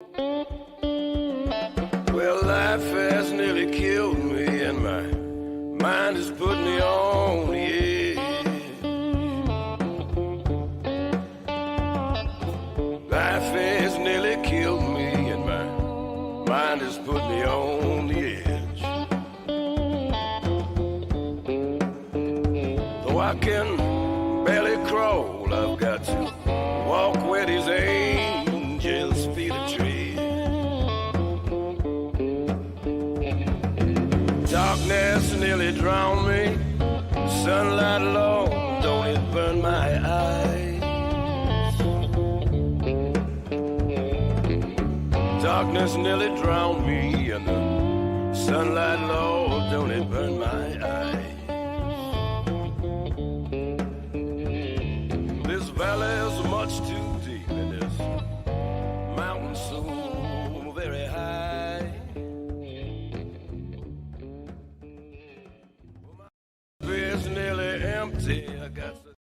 Well, life has nearly killed me, and my mind has put me on the edge. Life has nearly killed me, and my mind has put me on the edge. Though I can barely crawl, I've got to walk where these angels' feet are tread. Darkness nearly drowned me. Sunlight alone, don't it burn my eyes? Darkness nearly drowned me, and the sunlight alone, don't it burn my eyes? This valley is much too deep, and this mountain so very high. It's nearly empty. I got to...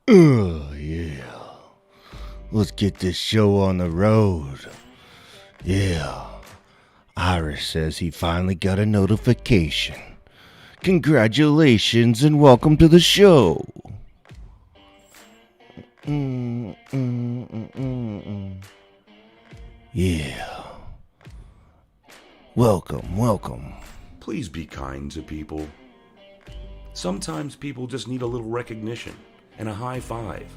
Oh, yeah. Let's get this show on the road. Yeah. Iris says he finally got a notification. Congratulations and welcome to the show. Yeah. Welcome. Please be kind to people. Sometimes people just need a little recognition and a high five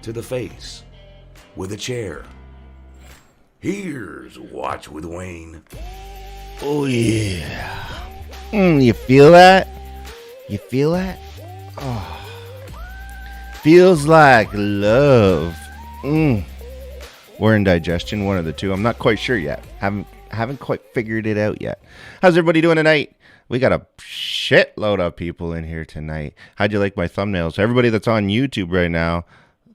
to the face with a chair. Here's Watch with Wayne. Oh, yeah. You feel that? You feel that? Oh. Feels like love. Or indigestion, one of the two. I'm not quite sure yet. Haven't quite figured it out yet. How's everybody doing tonight? We got a shitload of people in here tonight. How'd you like my thumbnails? Everybody that's on YouTube right now,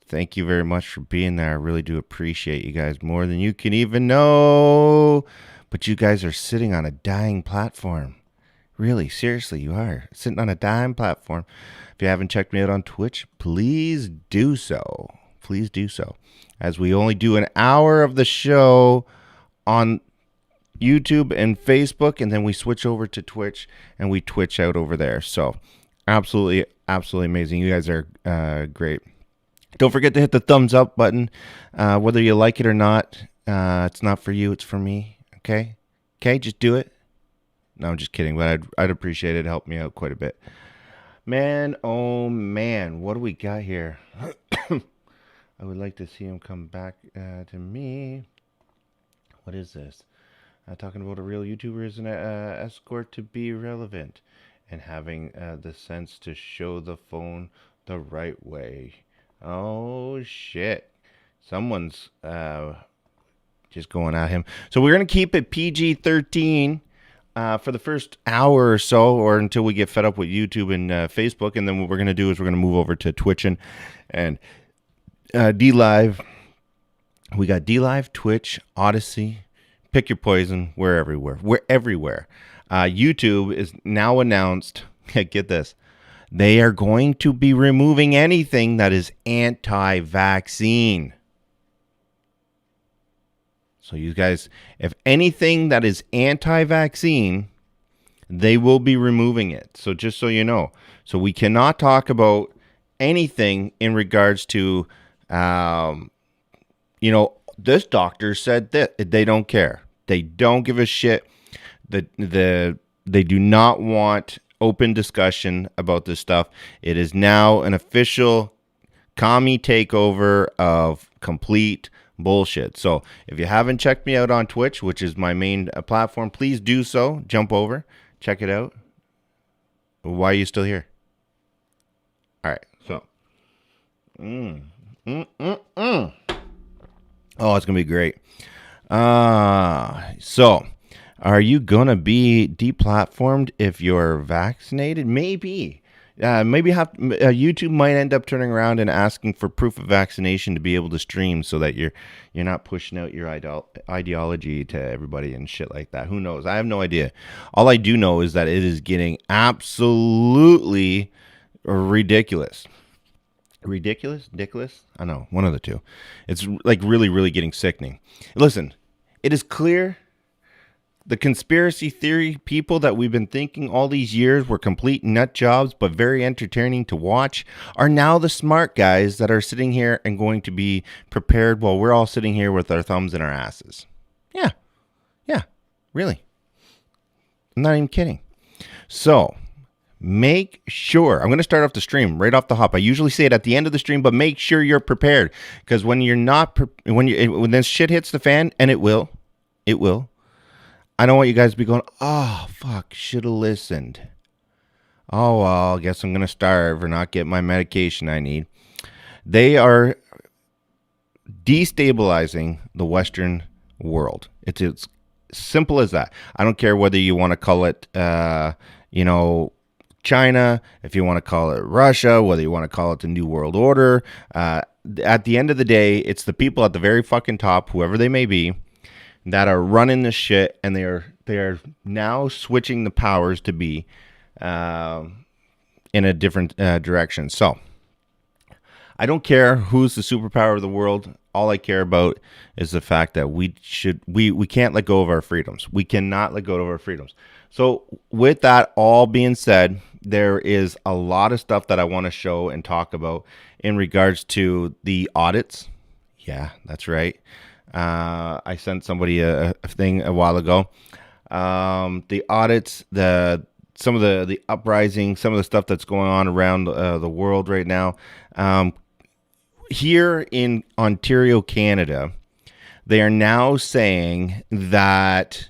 thank you very much for being there. I really do appreciate you guys more than you can even know. But you guys are sitting on a dying platform. Really, seriously, you are. Sitting on a dying platform. If you haven't checked me out on Twitch, please do so. Please do so. As we only do an hour of the show on YouTube and Facebook, and then we switch over to Twitch and we Twitch out over there. So absolutely amazing. You guys are great. Don't forget to hit the thumbs up button, whether you like it or not. It's not for you, it's for me. Okay, just do it. No, I'm just kidding, but I'd appreciate it. Help me out quite a bit. Man, oh man, what do we got here? I would like to see him come back to me. What is this? Talking about a real YouTuber is an escort to be relevant and having the sense to show the phone the right way. Oh, shit. Someone's just going at him. So we're going to keep it PG-13 for the first hour or so, or until we get fed up with YouTube and Facebook. And then what we're going to do is we're going to move over to Twitch and D-Live. We got D-Live, Twitch, Odyssey. Pick your poison. We're everywhere. YouTube is now announced. Get this. They are going to be removing anything that is anti-vaccine. So you guys, if anything that is anti-vaccine, they will be removing it. So just so you know. So we cannot talk about anything in regards to, this doctor said that. They don't care. They don't give a shit. They do not want open discussion about this stuff. It is now an official commie takeover of complete bullshit. So if you haven't checked me out on Twitch, which is my main platform, please do so. Jump over, check it out. Why are you still here? All right, so. Oh, it's going to be great. So, are you going to be deplatformed if you're vaccinated? Maybe. YouTube might end up turning around and asking for proof of vaccination to be able to stream so that you're not pushing out your ideology to everybody and shit like that. Who knows? I have no idea. All I do know is that it is getting absolutely ridiculous. ridiculous. I know, one of the two. It's like really, really getting sickening. Listen, it is clear the conspiracy theory people that we've been thinking all these years were complete nut jobs, but very entertaining to watch, are now the smart guys that are sitting here and going to be prepared while we're all sitting here with our thumbs in our asses. Yeah, really. I'm not even kidding. So make sure, I'm going to start off the stream right off the hop. I usually say it at the end of the stream, but make sure you're prepared, because when you're not, when this shit hits the fan, and it will, I don't want you guys to be going, oh, fuck, should have listened. Oh, well, I guess I'm going to starve or not get my medication I need. They are destabilizing the Western world. It's simple as that. I don't care whether you want to call it, China, if you want to call it Russia, whether you want to call it the New World Order. At the end of the day, it's the people at the very fucking top, whoever they may be, that are running this shit, and they are now switching the powers to be in a different direction. So I don't care who's the superpower of the world. All I care about is the fact that we can't let go of our freedoms. We cannot let go of our freedoms. So with that all being said, there is a lot of stuff that I want to show and talk about in regards to the audits. Yeah, that's right. I sent somebody a thing a while ago. The audits, some of the uprising, some of the stuff that's going on around the world right now. Here in Ontario, Canada, they are now saying that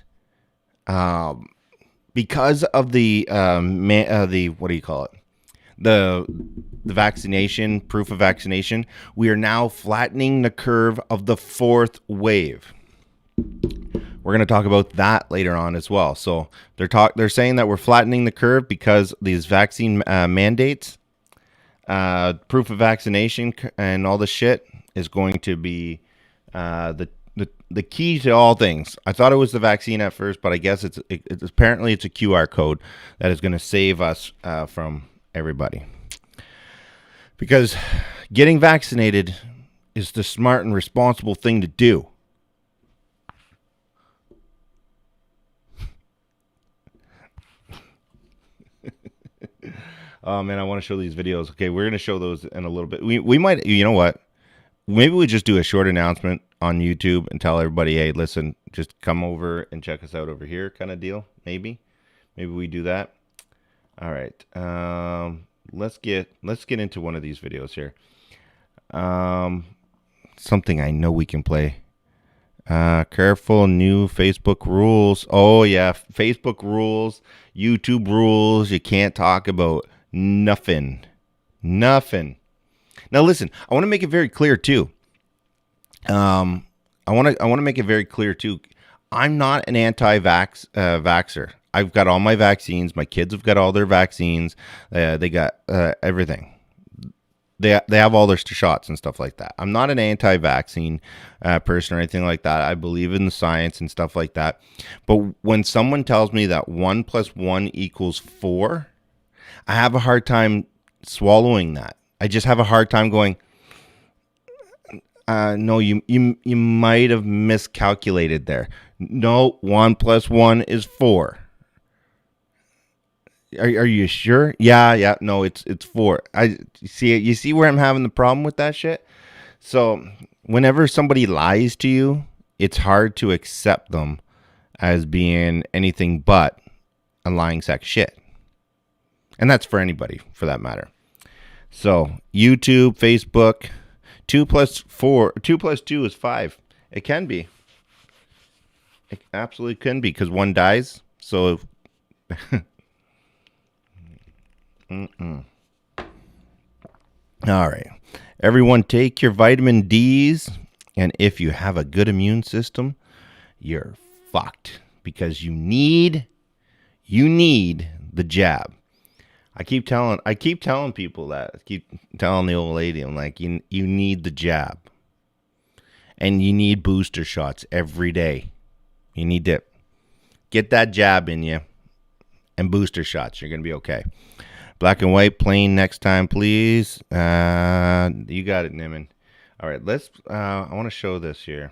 because of the what do you call it? The vaccination, proof of vaccination, we are now flattening the curve of the fourth wave. We're going to talk about that later on as well. So they're saying that we're flattening the curve because these vaccine mandates, proof of vaccination, and all the shit is going to be the key to all things. I thought it was the vaccine at first, but I guess it's apparently it's a QR code that is going to save us from everybody. Because getting vaccinated is the smart and responsible thing to do. Oh man, I want to show these videos. Okay, we're going to show those in a little bit. We might, you know what? Maybe we just do a short announcement on YouTube and tell everybody, hey, listen, just come over and check us out over here, kind of deal. Maybe we do that. All right. Let's get into one of these videos here. Something I know we can play. Careful, new Facebook rules. Oh yeah, Facebook rules, YouTube rules. You can't talk about nothing. Now listen, I want to make it very clear too. I want to make it very clear too. I'm not an vaxxer. I've got all my vaccines. My kids have got all their vaccines. They got everything. They have all their shots and stuff like that. I'm not an anti-vaccine person or anything like that. I believe in the science and stuff like that. But when someone tells me that 1 + 1 = 4, I have a hard time swallowing that. I just have a hard time going, no, you might have miscalculated there. No, 1 + 1 = 4. Are you sure? Yeah. No, it's 4. You see where I'm having the problem with that shit? So whenever somebody lies to you, it's hard to accept them as being anything but a lying sack of shit. And that's for anybody, for that matter. So YouTube, Facebook, 2 + 2 = 5. It can be. It absolutely can be, because one dies. So All right. Everyone take your vitamin D's, and if you have a good immune system, you're fucked, because you need the jab. I keep telling people that. I keep telling the old lady, I'm like, you need the jab. And you need booster shots every day. You need to get that jab in you and booster shots. You're going to be okay. Black and white, plain next time, please. You got it, Niman. All right, let's. I want to show this here.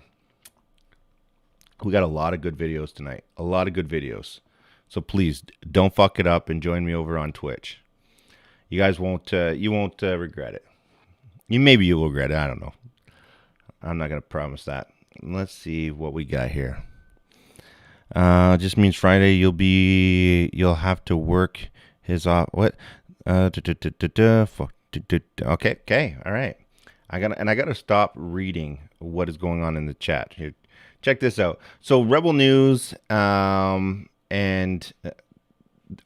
We got a lot of good videos tonight. A lot of good videos. So please don't fuck it up and join me over on Twitch. You guys won't. You won't regret it. Maybe you will regret it. I don't know. I'm not gonna promise that. Let's see what we got here. Just means Friday you'll have to work his off. What? Okay. All right. I gotta stop reading what is going on in the chat here. Check this out. So Rebel News and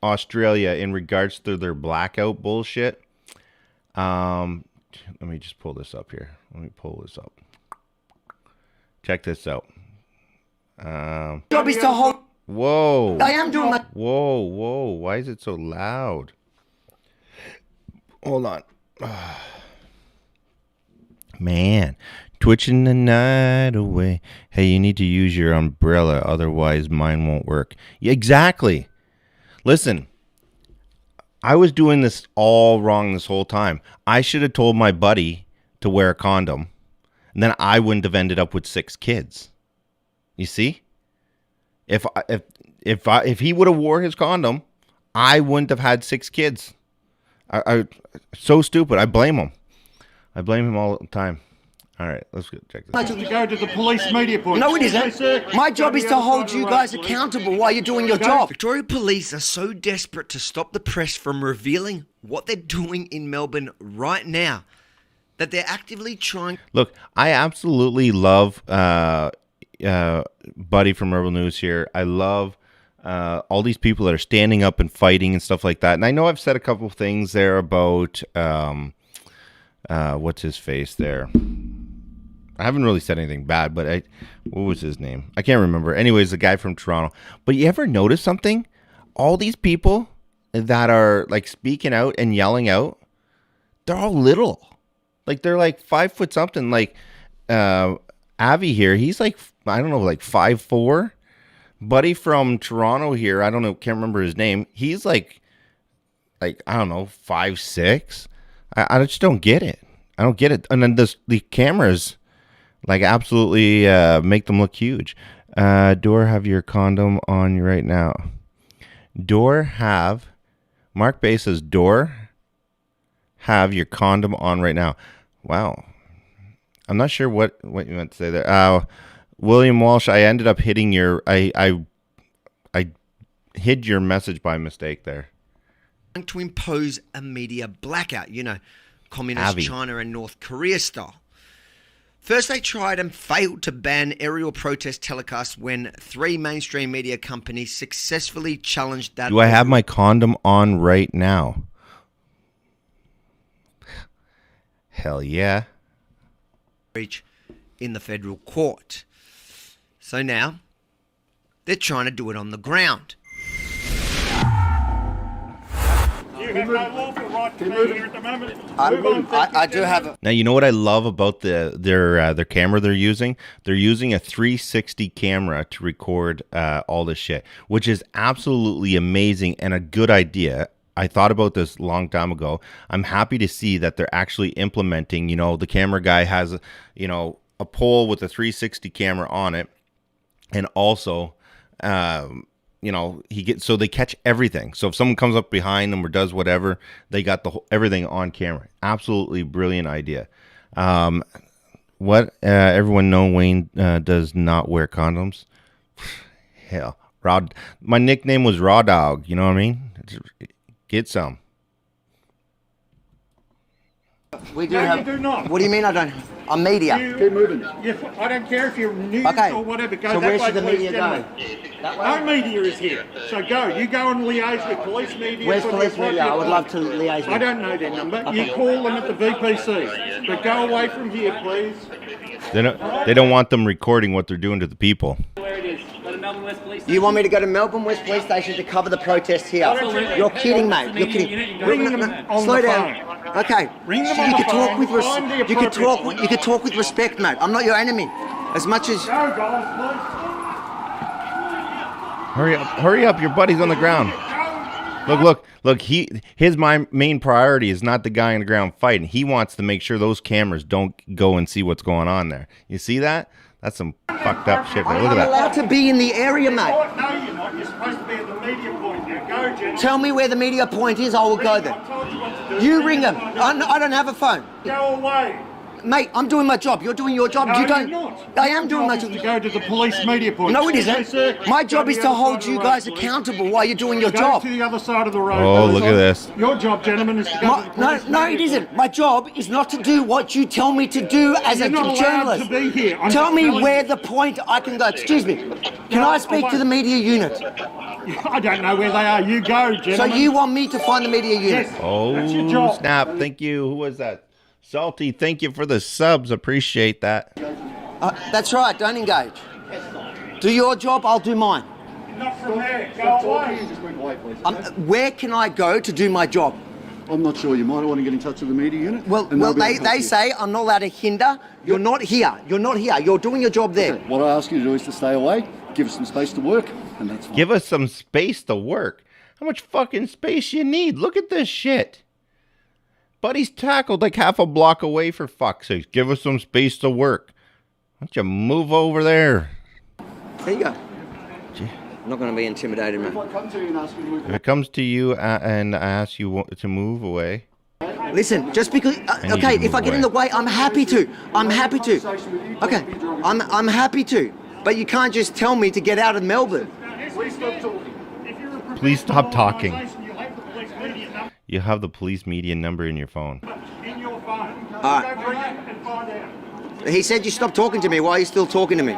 Australia in regards to their blackout bullshit. Let me just pull this up here. Let me pull this up. Check this out. Job is to hold. Whoa. I am doing my. Whoa. Why is it so loud? Hold on. Man. Twitching the night away. Hey, you need to use your umbrella, otherwise mine won't work. Yeah, exactly. Listen, I was doing this all wrong this whole time. I should have told my buddy to wear a condom, and then I wouldn't have ended up with 6 kids. You see? If he would have wore his condom, I wouldn't have had 6 kids. I so stupid. I blame him. I blame him all the time. All right, let's go check this out. To go to the police media point. No, it isn't. My job is to hold you guys accountable while you're doing your job. Victoria Police are so desperate to stop the press from revealing what they're doing in Melbourne right now that they're actively trying. Look, I absolutely love Buddy from Rebel News here. I love all these people that are standing up and fighting and stuff like that. And I know I've said a couple of things there about what's his face there. I haven't really said anything bad, but what was his name? I can't remember. Anyways, the guy from Toronto. But you ever notice something? All these people that are like speaking out and yelling out, they're all little. Like they're like 5 foot something. Like Avi here, he's like, I don't know, like 5'4". Buddy from Toronto here, I don't know, can't remember his name. He's like I don't know, 5'6". I just don't get it. I don't get it. And then the cameras like absolutely make them look huge. Door, have your condom on right now. Door, have. Mark Bay says, Door, have your condom on right now. Wow. I'm not sure what you meant to say there. William Walsh, I ended up hitting your... I hid your message by mistake there. To impose a media blackout, communist Avi. China and North Korea style. First, they tried and failed to ban aerial protest telecasts when 3 mainstream media companies successfully challenged that. Do I have my condom on right now? Hell yeah. Reach in the federal court. So now, they're trying to do it on the ground. You have no lawful right to be here at the moment. I do have a. Now, you know what I love about their camera they're using? They're using a 360 camera to record all this shit, which is absolutely amazing and a good idea. I thought about this a long time ago. I'm happy to see that they're actually implementing, the camera guy has, a pole with a 360 camera on it. And also, so they catch everything. So if someone comes up behind them or does whatever, they got everything on camera. Absolutely brilliant idea. Everyone know Wayne does not wear condoms. Hell, my nickname was Raw Dog. You know what I mean? Get some. We do No, have. you do not. What do you mean I don't? I'm media. Keep moving. Yes, I don't care if you're news Okay. or whatever. Go So that where way, should the please, media go? gentlemen. That No way? media is here. So go. You go and liaise with police media. Where's for the police media? I would love to appropriate- liaise with. I don't know their number. Okay. You call them at the VPC. But go away from here, please. They don't want them recording what they're doing to the people. You want me to go to Melbourne West Police Station to cover the protest here? You're kidding, mate. You're kidding. Ring them on Slow the down. phone. Okay. Ring them So on you the can talk phone. with Find the you can talk. appropriate You can talk with respect, mate. I'm not your enemy. As much as. Go, guys, Hurry up. Your buddy's on the ground. please. Look. His main priority is not the guy on the ground fighting. He wants to make sure those cameras don't go and see what's going on there. You see that? That's some fucked up shit. There. Look at I'm that. allowed to be in the area, mate. No, you're not. You're supposed to be at the media point. Now go, gentlemen. Tell me where the media point is, I will go there. I told you what to do. You ring them. I don't have a phone. Go away. Mate, I'm doing my job. You're doing your job. No, You don't. you're not. I am doing my Your job job. is to go to the police media point. No, it Excuse me, isn't. sir. My job Go is the to other hold side of you the guys road, please. accountable while you're doing your Go job. to the other side of the road. Oh, Go look on. at this. Your job, gentlemen, is to go to the police No, media it isn't. point. My job is not to do what you tell me to do as You're a not allowed journalist. to be here. I'm Tell just me telling where you. the point I can go. Excuse me. Can I speak to the media unit? I don't know where they are. You go, gentlemen. So you want me to find the media unit? Yes, Oh, that's your job. snap. Thank you. Who was that? Salty, thank you for the subs. Appreciate that. That's right. Don't engage. Do your job. I'll do mine. Not from there. Go away. Where can I go to do my job? I'm not sure. You might want to get in touch with the media unit. Well, and they'll be able to help they you. say I'm not allowed to hinder. You're not here. You're not here. You're doing your job there. What I ask you to do is to stay away, give us some space to work, and that's fine. Give us some space to work. How much fucking space you need? Look at this shit. Buddy's tackled like half a block away, for fuck's sake. Give us some space to work. Why don't you move over there? There you go. I'm not going to be intimidated, man. If I come to you and ask you to move If it comes to you and I ask you to move away, Listen, just because. need you Okay, to if I move get in the way, I'm happy to. I'm happy to. Okay, I'm happy to. But you can't just tell me to get out of Melbourne. Please stop talking. If you're a Please stop talking. organisation, you have the police media number you have the police media number in your phone. in your phone. All right. Go bring it and find out. He said you stopped talking to me. Why are you still talking to me?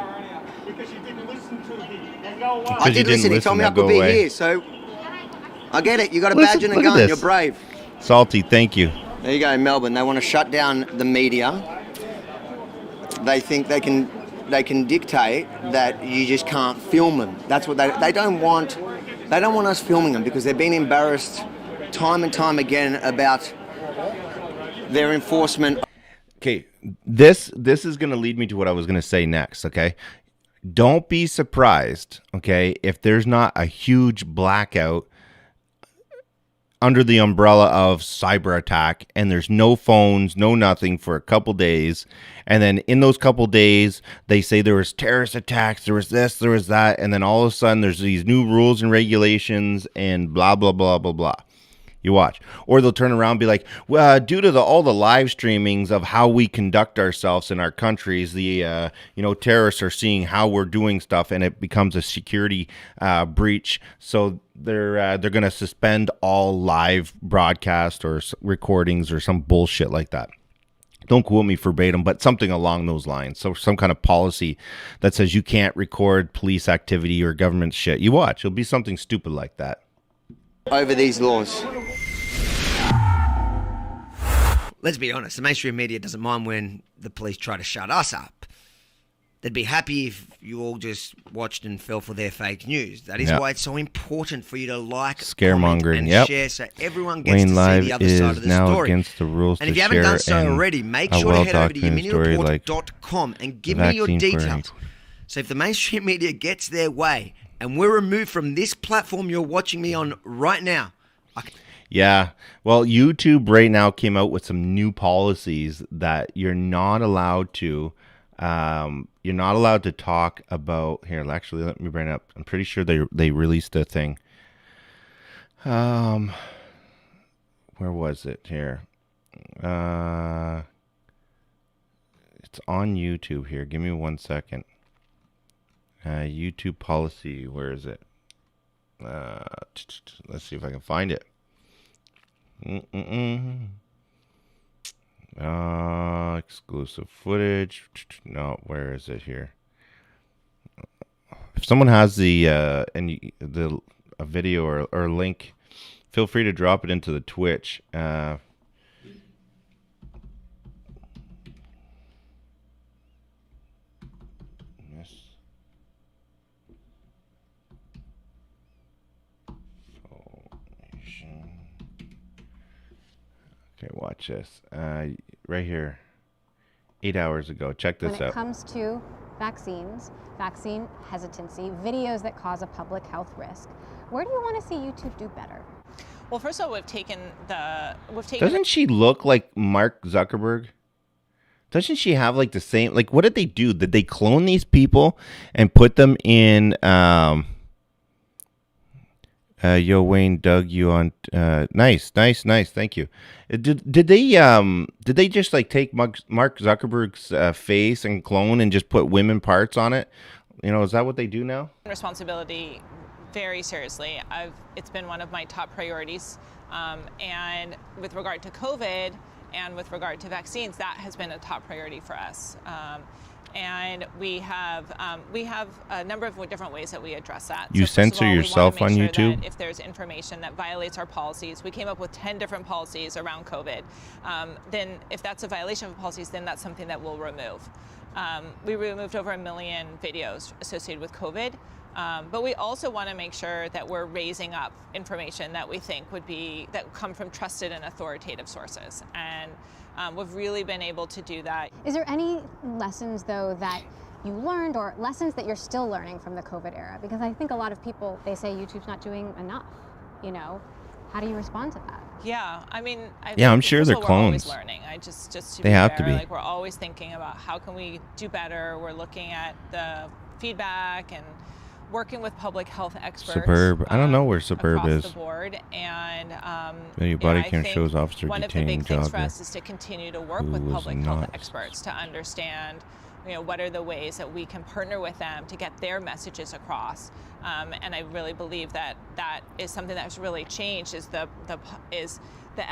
Because you didn't listen to him. Now go away. I Because you did didn't listen. He told me I listen, now could go be away. here, so I get it. You got a Listen, badge and a look at gun. this. You're brave. Salty, thank you. There you go, Melbourne. They want to shut down the media. They think they can dictate that you just can't film them. That's what they don't want. They don't want us filming them because they've been embarrassed time and time again about their enforcement. Okay, this is going to lead me to what I was going to say next, okay? Don't be surprised, okay, if there's not a huge blackout under the umbrella of cyber attack and there's no phones, no nothing for a couple days. And then in those couple days, they say there was terrorist attacks, there was this, there was that. And then all of a sudden there's these new rules and regulations and blah, blah, blah, blah, blah. You watch. Or they'll turn around and be like, well, due to all the live streamings of how we conduct ourselves in our countries, the terrorists are seeing how we're doing stuff, and it becomes a security breach. So they're going to suspend all live broadcast or recordings or some bullshit like that. Don't quote me verbatim, but something along those lines. So some kind of policy that says you can't record police activity or government shit. You watch. It'll be something stupid like that. Over these laws. Let's be honest, the mainstream media doesn't mind when the police try to shut us up. They'd be happy if you all just watched and fell for their fake news. That is why it's so important for you to like, comment, Scaremongering, and share so everyone gets Wayne to Live see the other is side of the now story. against the rules And if to you haven't done share so and already, make a sure to head over to well-documented story like yminireport.com and give me your vaccine for details. So if the mainstream media gets their way and we're removed from this platform you're watching me on right now, Yeah. Well, YouTube right now came out with some new policies that you're not allowed to talk about. Here, actually, let me bring it up. I'm pretty sure they released a thing. Where was it here? It's on YouTube here. Give me 1 second. YouTube policy. Where is it? Let's see if I can find it. Exclusive footage. No, where is it here? If someone has the a video or link, feel free to drop it into the Twitch. Yes. Okay, watch this. Right here. 8 hours ago. Check this out. When it comes to vaccines, vaccine hesitancy, videos that cause a public health risk, where do you want to see YouTube do better? Well, first of all, we've taken. Doesn't she look like Mark Zuckerberg? Doesn't she have like the same? Like, what did they do? Did they clone these people and put them in? Yo, Wayne dug you on. Nice. Thank you. Did they just like take Mark Zuckerberg's face and clone and just put women parts on it? You know, is that what they do now? Responsibility very seriously. It's been one of my top priorities, and with regard to COVID and with regard to vaccines, that has been a top priority for us. And we have a number of different ways that we address that. You censor yourself on YouTube? If there's information that violates our policies, we came up with 10 different policies around COVID. Then if that's a violation of policies, then that's something that we'll remove. We removed over 1 million videos associated with COVID. But we also want to make sure that we're raising up information that we think that come from trusted and authoritative sources. And we've really been able to do that. Is there any lessons, though, that you learned or lessons that you're still learning from the COVID era? Because I think a lot of people, they say YouTube's not doing enough, you know? How do you respond to that? Yeah, I mean, I'm sure they're we're clones. Always learning. Just to they be have fair, to be. Like, we're always thinking about how can we do better. We're looking at the feedback and working with public health experts. Suburb. I don't know where Suburb is. The board, and your body cam shows officer one of the big things for jogger us is to continue to work with public health experts to understand, you know, what are the ways that we can partner with them to get their messages across. And I really believe that that is something that has really changed is the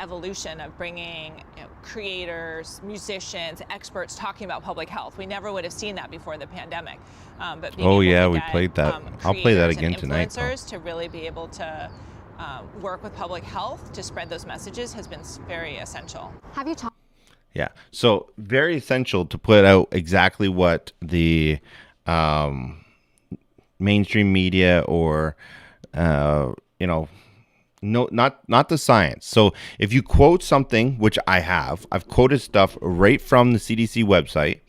evolution of bringing, you know, creators, musicians, experts talking about public health. We never would have seen that before the pandemic. But being able to get, played that. I'll play that again tonight. Influencers to really be able to work with public health to spread those messages has been very essential. Have you talked? Yeah, so very essential to put out exactly what the mainstream media or no, not the science. So if you quote something, which I've quoted stuff right from the CDC website.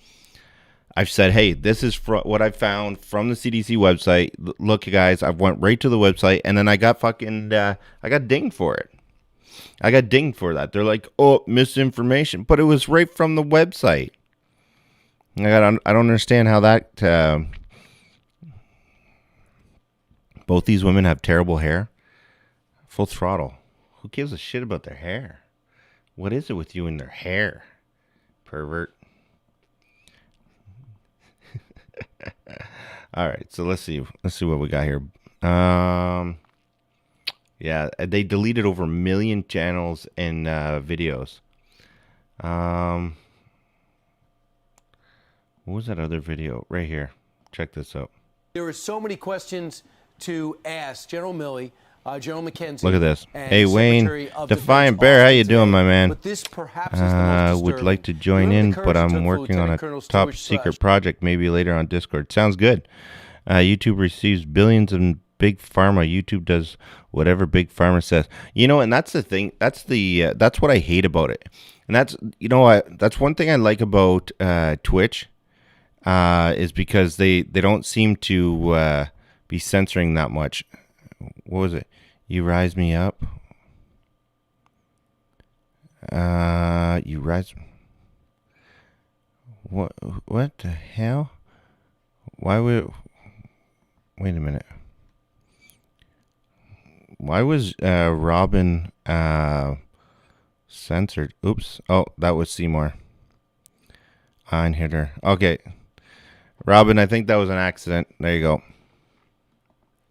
I've said, hey, this is what I found from the CDC website. Look, you guys, I went right to the website, and then I got I got dinged for it. I got dinged for that. They're like, oh, misinformation, but it was right from the website. I don't understand how that. Both these women have terrible hair. Full throttle. Who gives a shit about their hair? What is it with you and their hair, pervert? All right, so let's see what we got here. Yeah, they deleted over 1 million channels and videos. What was that other video right here? Check this out. There are so many questions to ask General Milley, General McKenzie. Look at this. Hey, Wayne, Defiant Bear, how you doing, my man? But this perhaps is the most would like to join in, but I'm working on a top secret project. Maybe later on Discord. Sounds good. YouTube receives billions in big pharma. YouTube does whatever big pharma says. You know, and that's the thing. That's what I hate about it. And that's that's one thing I like about Twitch is because they don't seem to be censoring that much. What was it? You rise me up. You rise. What the hell? Why would? Wait a minute. Why was Robin censored? Oops. Oh, that was Seymour. Unhit her. Okay. Robin, I think that was an accident. There you go.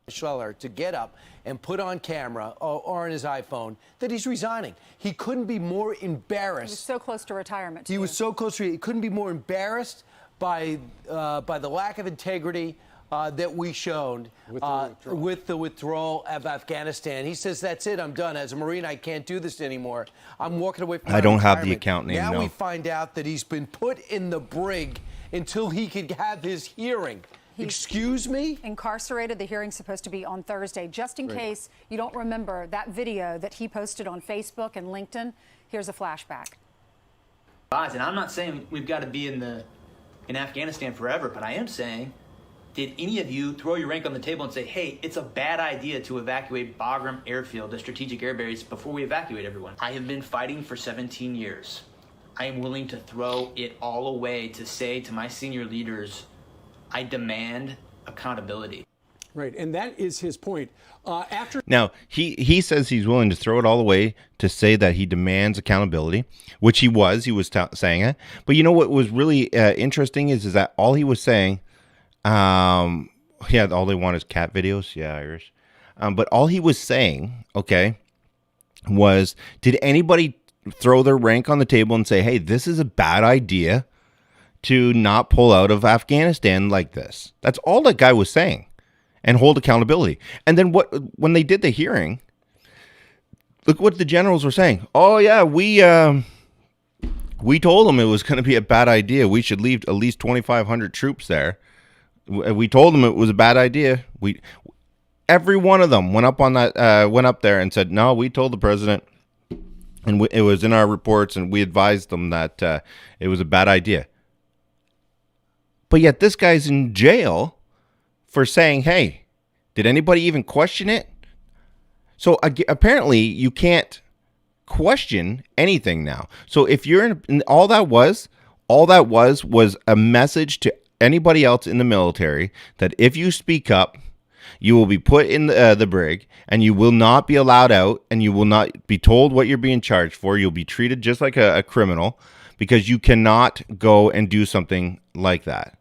Schweller to get up and put on camera or on his iPhone that he's resigning. He couldn't be more embarrassed. He was so close to retirement. He was so close to it. He couldn't be more embarrassed by the lack of integrity that we showed with the withdrawal of Afghanistan. He says, that's it, I'm done. As a Marine, I can't do this anymore. I'm walking away from I don't have the account name, Now no. we find out that he's been put in the brig until he could have his hearing. Excuse me? Incarcerated. The hearing's supposed to be on Thursday. Just in case you don't remember that video that he posted on Facebook and LinkedIn, here's a flashback. And I'm not saying we've got to be in Afghanistan forever, but I am saying Did any of you throw your rank on the table and say, hey, it's a bad idea to evacuate Bagram Airfield, the strategic air base, before we evacuate everyone? I have been fighting for 17 years. I am willing to throw it all away to say to my senior leaders, I demand accountability. Right, and that is his point. Now, he says he's willing to throw it all away to say that he demands accountability, which he was saying it. But you know what was really interesting is that all he was saying, all they want is cat videos. Yeah, Irish. But all he was saying, okay, was, did anybody throw their rank on the table and say, hey, this is a bad idea to not pull out of Afghanistan like this? That's all that guy was saying. And hold accountability. And then when they did the hearing, look what the generals were saying. Oh yeah, we told them it was going to be a bad idea. We should leave at least 2,500 troops there. We told them it was a bad idea. Every one of them went up there and said, no, we told the president, and it was in our reports, and we advised them that it was a bad idea. But yet this guy's in jail for saying, hey, did anybody even question it? So apparently you can't question anything now. So if you're in all that was a message to anybody else in the military that if you speak up, you will be put in the brig, and you will not be allowed out, and you will not be told what you're being charged for. You'll be treated just like a criminal, because you cannot go and do something like that,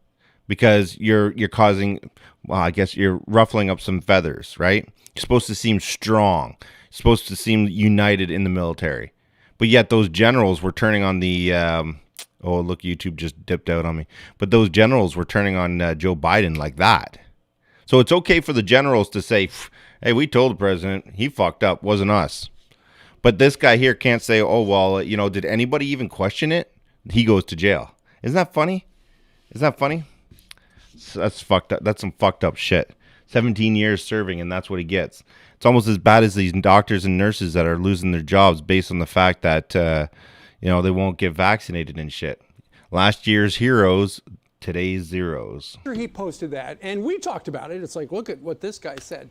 because you're causing, well, I guess you're ruffling up some feathers, right? You're supposed to seem strong. You're supposed to seem united in the military. But yet those generals were turning on the, oh, look, YouTube just dipped out on me. But those generals were turning on Joe Biden like that. So it's okay for the generals to say, hey, we told the president, he fucked up, wasn't us. But this guy here can't say, oh, well, did anybody even question it? He goes to jail. Isn't that funny? That's fucked up. That's some fucked up shit. 17 years serving, and that's what he gets. It's almost as bad as these doctors and nurses that are losing their jobs based on the fact that they won't get vaccinated and shit. Last year's heroes, today's zeros. He posted that, and we talked about it. It's like, look at what this guy said.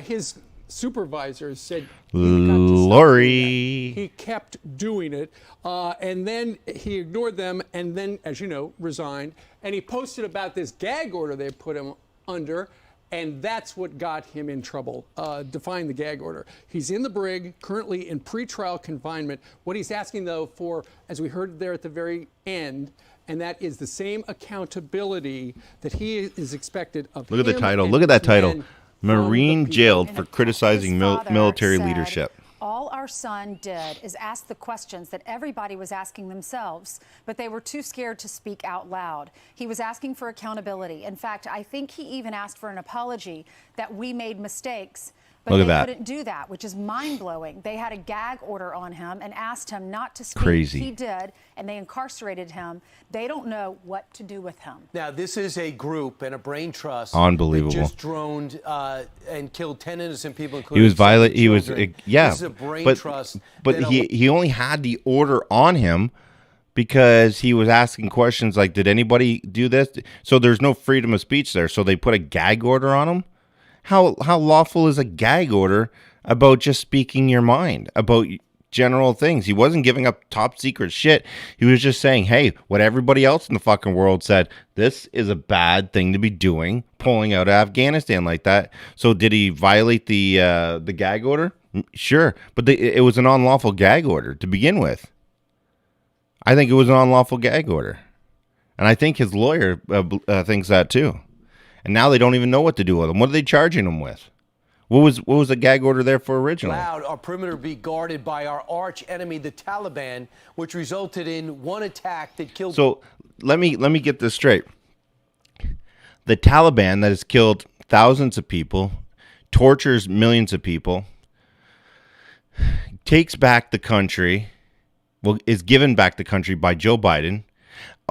His supervisors said, Lori. He kept doing it, and then he ignored them, and then, as you know, resigned. And he posted about this gag order they put him under, and that's what got him in trouble. Define the gag order. He's in the brig, currently in pretrial confinement. What he's asking, though, for, as we heard there at the very end, and that is the same accountability that he is expected of him. Look at the title. Look at that title. Marine jailed for criticizing military leadership. All our son did is ask the questions that everybody was asking themselves, but they were too scared to speak out loud. He was asking for accountability. In fact, I think he even asked for an apology that we made mistakes. But they couldn't do that, which is mind-blowing. They had a gag order on him and asked him not to speak. Crazy. He did, and they incarcerated him. They don't know what to do with him. Now, this is a group and a brain trust. Unbelievable. That just droned and killed 10 innocent people, including He was violent. He was, yeah. This is a brain trust. But he only had the order on him because he was asking questions like, did anybody do this? So there's no freedom of speech there. So they put a gag order on him. How lawful is a gag order about just speaking your mind about general things? He wasn't giving up top secret shit. He was just saying, hey, what everybody else in the fucking world said, this is a bad thing to be doing, pulling out of Afghanistan like that. So did he violate the gag order? Sure, but it was an unlawful gag order to begin with. I think it was an unlawful gag order, and I think his lawyer thinks that too. And now they don't even know what to do with him. What are they charging him with? What was the gag order there for originally? Allowed our perimeter be guarded by our arch enemy, the Taliban, which resulted in one attack that killed. So let me get this straight. The Taliban that has killed thousands of people, tortures millions of people, takes back the country, is given back the country by Joe Biden.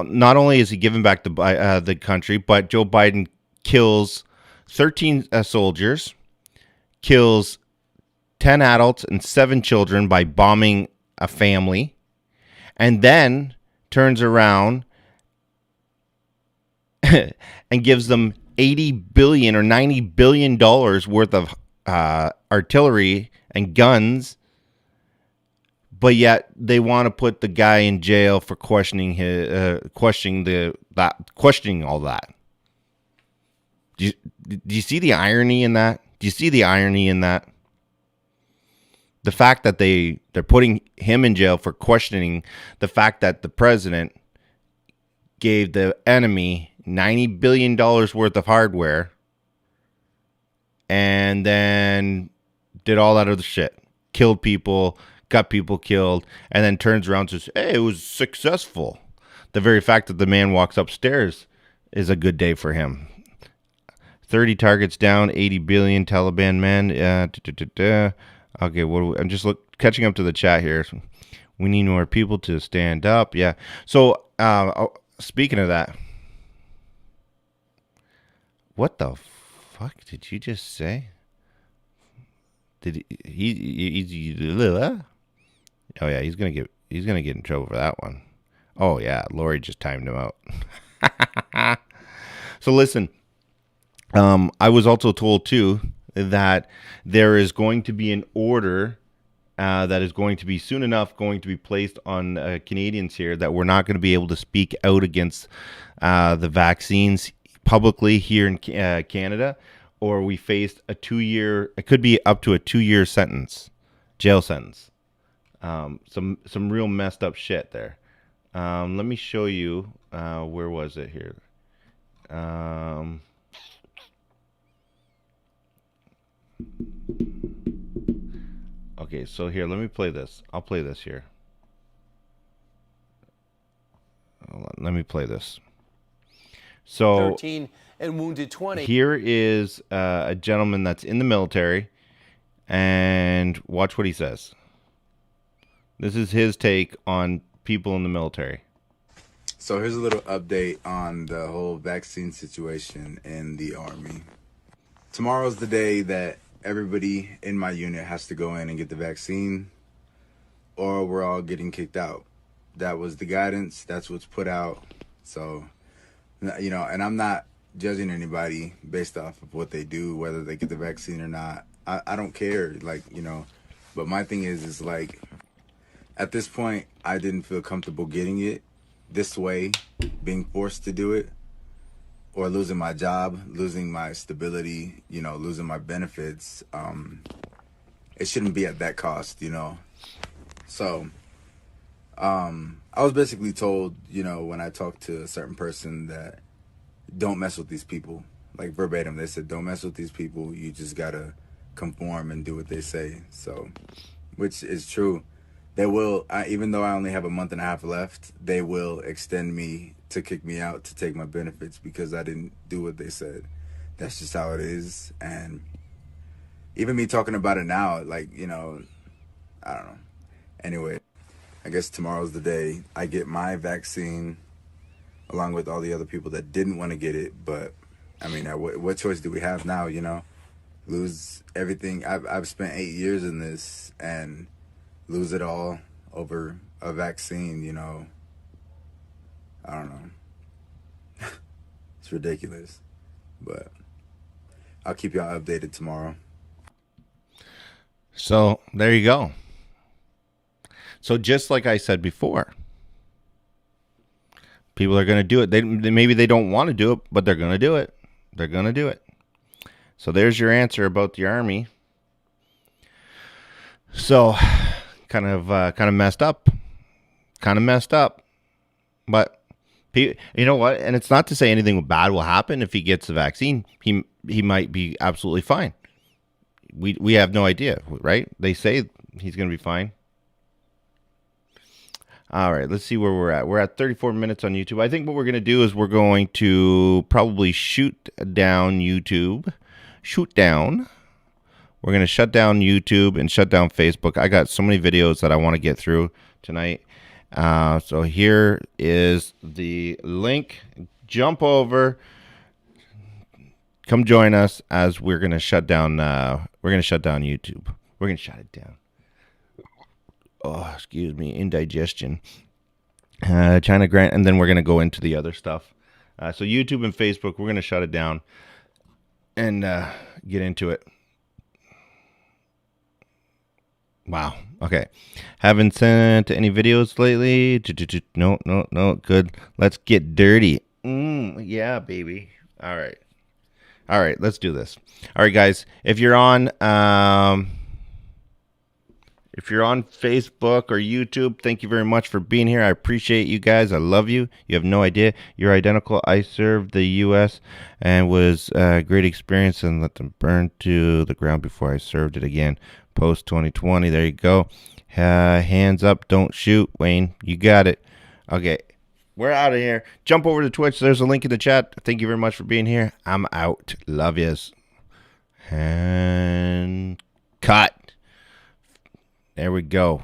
Not only is he given back the country, but Joe Biden kills 13 soldiers, kills 10 adults and 7 children by bombing a family, and then turns around and gives them $80 billion or $90 billion worth of artillery and guns, but yet they want to put the guy in jail for questioning all that. Do you see the irony in that? Do you see the irony in that? The fact that they're putting him in jail for questioning the fact that the president gave the enemy $90 billion worth of hardware and then did all that other shit. Killed people, got people killed, and then turns around and says, hey, it was successful. The very fact that the man walks upstairs is a good day for him. 30 targets down, 80 billion Taliban men. Okay, I'm just catching up to the chat here. We need more people to stand up. Yeah. So, speaking of that, what the fuck did you just say? Did he oh yeah, he's gonna get in trouble for that one. Oh yeah, Lori just timed him out. So listen, I was also told too that there is going to be an order that is going to be soon enough going to be placed on Canadians here that we're not going to be able to speak out against the vaccines publicly here in Canada, or we faced a 2-year, it could be up to a 2-year sentence, jail sentence. Some real messed up shit there. Let me show you, where was it here? Okay, so here, let me play this. I'll play this here. Hold on, let me play this. So 13 and wounded 20. Here is a gentleman that's in the military, and watch what he says. This is his take on people in the military. So here's a little update on the whole vaccine situation in the Army. Tomorrow's the day that everybody in my unit has to go in and get the vaccine, or we're all getting kicked out. That was the guidance. That's what's put out. So, you know, and I'm not judging anybody based off of what they do, whether they get the vaccine or not. I don't care, like, you know, but my thing is like, at this point, I didn't feel comfortable getting it this way, being forced to do it, or losing my job, losing my stability, you know, losing my benefits. It shouldn't be at that cost, you know. So, I was basically told, you know, when I talked to a certain person that don't mess with these people, like verbatim, they said, don't mess with these people. You just gotta conform and do what they say. So, which is true. They will, even though I only have a month and a half left, they will extend me to kick me out to take my benefits because I didn't do what they said. That's just how it is. And even me talking about it now, like, you know, I don't know. Anyway, I guess tomorrow's the day I get my vaccine along with all the other people that didn't want to get it. But I mean, what choice do we have now, you know? Lose everything. I've spent 8 years in this and lose it all over a vaccine, you know. I don't know. It's ridiculous. But I'll keep y'all updated tomorrow. So there you go. So just like I said before, people are going to do it. Maybe they don't want to do it, but they're going to do it. They're going to do it. So there's your answer about the Army. So kind of messed up. But you know what? And it's not to say anything bad will happen if he gets the vaccine. He might be absolutely fine. We have no idea, right? They say he's going to be fine. All right, let's see where we're at. We're at 34 minutes on YouTube. I think what we're going to do is we're going to probably shoot down YouTube. We're going to shut down YouTube and shut down Facebook. I got so many videos that I want to get through tonight. So here is the link. Jump over. Come join us as we're going to shut down YouTube. We're going to shut it down. Oh, excuse me, indigestion. China grant, and then we're going to go into the other stuff. So YouTube and Facebook, we're going to shut it down. and get into it. Wow. Okay. Haven't sent any videos lately. No. Good. Let's get dirty. Yeah, baby. All right. Let's do this. All right, guys. If you're on Facebook or YouTube, thank you very much for being here. I appreciate you guys. I love you. You have no idea. You're identical. I served the U.S. and was a great experience and let them burn to the ground before I served it again. Post 2020. There you go. Hands up. Don't shoot. Wayne, you got it. Okay. We're out of here. Jump over to Twitch. There's a link in the chat. Thank you very much for being here. I'm out. Love yous. And cut. There we go.